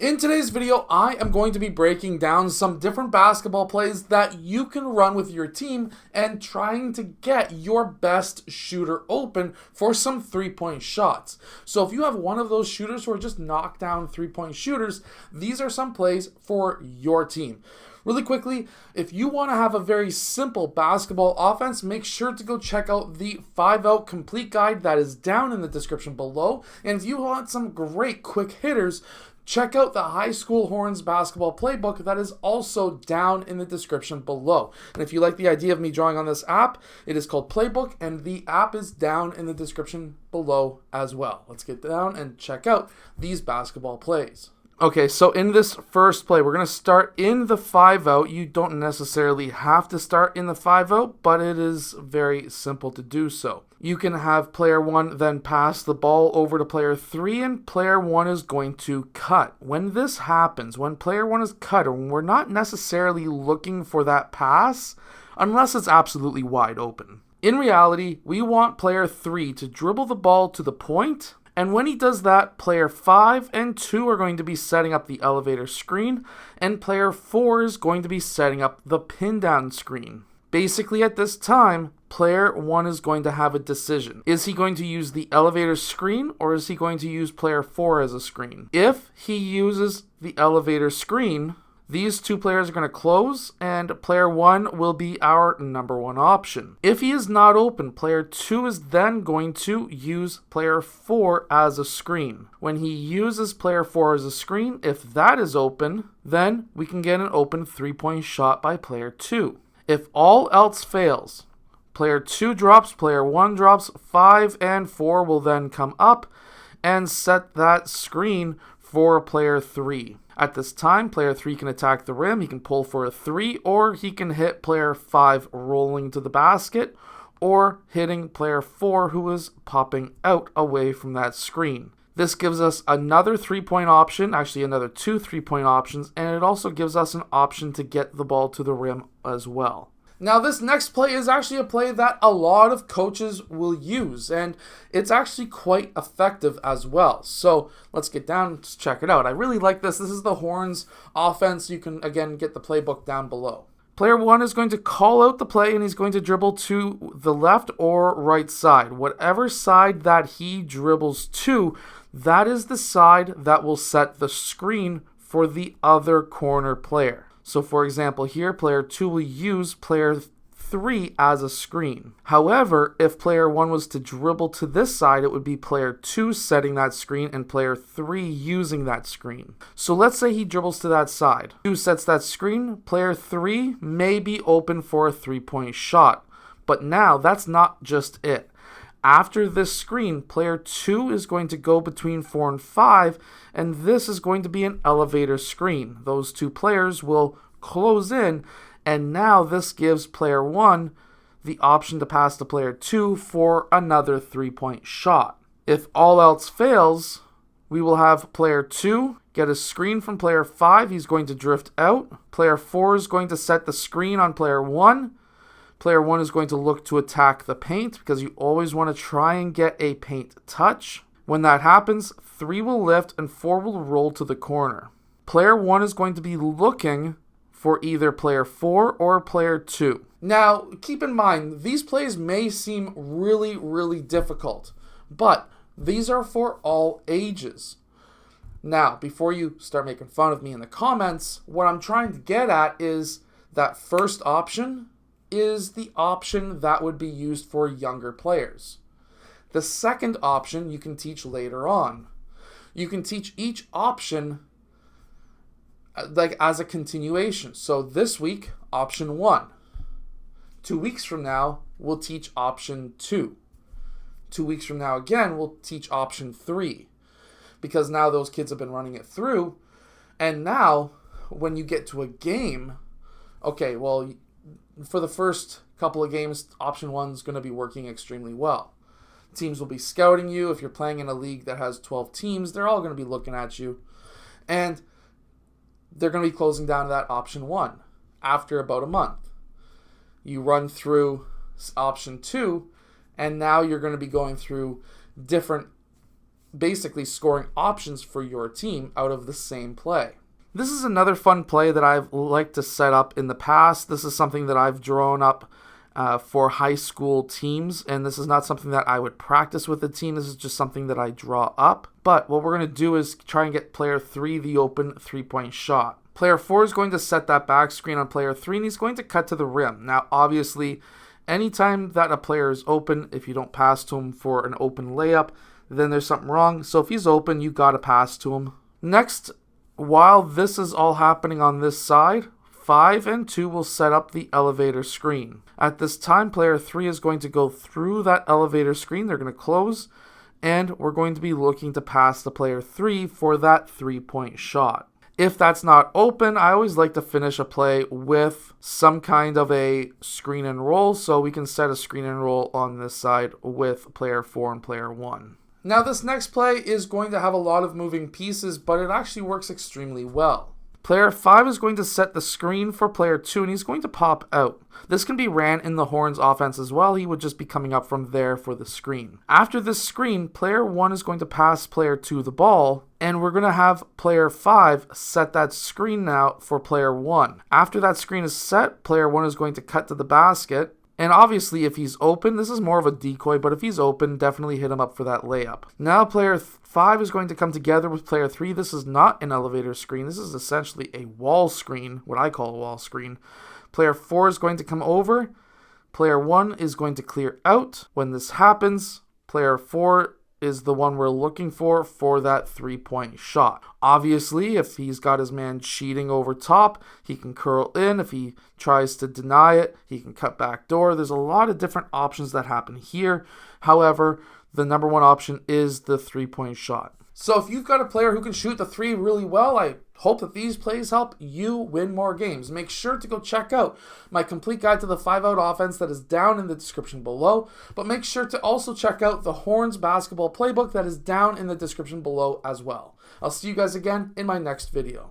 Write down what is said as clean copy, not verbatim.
In today's video, I am going to be breaking down some different basketball plays that you can run with your team and trying to get your best shooter open for some three-point shots. So if you have one of those shooters who are just knockdown three-point shooters, these are some plays for your team. Really quickly, if you want to have a very simple basketball offense, make sure to go check out the 5-out complete guide that is down in the description below. And if you want some great quick hitters, check out the High School Horns basketball playbook that is also down in the description below. And if you like the idea of me drawing on this app, it is called Playbook, and the app is down in the description below as well. Let's get down and check out these basketball plays. Okay, so in this first play, we're going to start in the 5-out. You don't necessarily have to start in the 5-out, but it is very simple to do so. You can have player 1 then pass the ball over to player 3, and player 1 is going to cut. When this happens, when player 1 is cut, we're not necessarily looking for that pass unless it's absolutely wide open. In reality, we want player 3 to dribble the ball to the point. And when he does that, player 5 and 2 are going to be setting up the elevator screen, and player 4 is going to be setting up the pin down screen. Basically, at this time, player 1 is going to have a decision. Is he going to use the elevator screen, or is he going to use player 4 as a screen? If he uses the elevator screen, these two players are going to close, and player 1 will be our number 1 option. If he is not open, player 2 is then going to use player 4 as a screen. When he uses player 4 as a screen, if that is open, then we can get an open three-point shot by player 2. If all else fails, player 2 drops, player 1 drops, 5 and 4 will then come up and set that screen for player 3. At this time, player 3 can attack the rim, he can pull for a 3, or he can hit player 5 rolling to the basket, or hitting player 4 who is popping out away from that screen. This gives us another 3-point option, actually another 2 3-point options, and it also gives us an option to get the ball to the rim as well. Now, this next play is actually a play that a lot of coaches will use, and it's actually quite effective as well. So let's get down to check it out. I really like this. This is the Horns offense. You can, again, get the playbook down below. Player 1 is going to call out the play, and he's going to dribble to the left or right side. Whatever side that he dribbles to, that is the side that will set the screen for the other corner player. So for example, here player 2 will use player 3 as a screen. However, if player 1 was to dribble to this side, it would be player 2 setting that screen and player 3 using that screen. So let's say he dribbles to that side. 2 sets that screen, player 3 may be open for a 3-point shot. But now that's not just it. After this screen, player 2 is going to go between 4 and 5, and this is going to be an elevator screen. Those two players will close in, and now this gives player 1 the option to pass to player 2 for another 3-point shot. If all else fails, we will have player 2 get a screen from player 5. He's going to drift out. Player 4 is going to set the screen on player 1. Player 1 is going to look to attack the paint because you always want to try and get a paint touch. When that happens, 3 will lift and 4 will roll to the corner. Player 1 is going to be looking for either player 4 or player 2. Now, keep in mind, these plays may seem really difficult, but these are for all ages. Now, before you start making fun of me in the comments, what I'm trying to get at is that first option is the option that would be used for younger players. The second option you can teach later on. You can teach each option like as a continuation. So this week, option 1. 2 weeks from now, we'll teach option 2. 2 weeks from now again, we'll teach option 3. Because now those kids have been running it through. And now, when you get to a game, okay, well, for the first couple of games, option 1 is going to be working extremely well. Teams will be scouting you. If you're playing in a league that has 12 teams, they're all going to be looking at you. And they're going to be closing down to that option 1 after about a month. You run through option 2, and now you're going to be going through different basically scoring options for your team out of the same play. This is another fun play that I've liked to set up in the past. This is something that I've drawn up for high school teams, and this is not something that I would practice with the team. This is just something that I draw up. But what we're going to do is try and get player 3 the open 3-point shot. Player 4 is going to set that back screen on player 3, and he's going to cut to the rim. Now, obviously, anytime that a player is open, if you don't pass to him for an open layup, then there's something wrong. So if he's open, you got to pass to him. Next, while this is all happening on this side, 5 and 2 will set up the elevator screen. At this time, player 3 is going to go through that elevator screen. They're going to close, and we're going to be looking to pass to player 3 for that 3-point shot. If that's not open, I always like to finish a play with some kind of a screen and roll, so we can set a screen and roll on this side with player 4 and player 1. Now, this next play is going to have a lot of moving pieces, but it actually works extremely well. Player 5 is going to set the screen for player 2, and he's going to pop out. This can be ran in the Horns offense as well. He would just be coming up from there for the screen. After this screen, player 1 is going to pass player 2 the ball, and we're going to have player 5 set that screen now for player 1. After that screen is set, player 1 is going to cut to the basket. And obviously, if he's open, this is more of a decoy, but if he's open, definitely hit him up for that layup. Now, player 5 is going to come together with player 3. This is not an elevator screen. This is essentially a wall screen, what I call a wall screen. Player 4 is going to come over. Player 1 is going to clear out. When this happens, player 4 is the one we're looking for that 3-point shot. Obviously, if he's got his man cheating over top, he can curl in. If he tries to deny it, he can cut back door. There's a lot of different options that happen here. However, the number one option is the 3-point shot. So if you've got a player who can shoot the 3 really well, I hope that these plays help you win more games. Make sure to go check out my complete guide to the 5-out offense that is down in the description below. But make sure to also check out the Horns basketball playbook that is down in the description below as well. I'll see you guys again in my next video.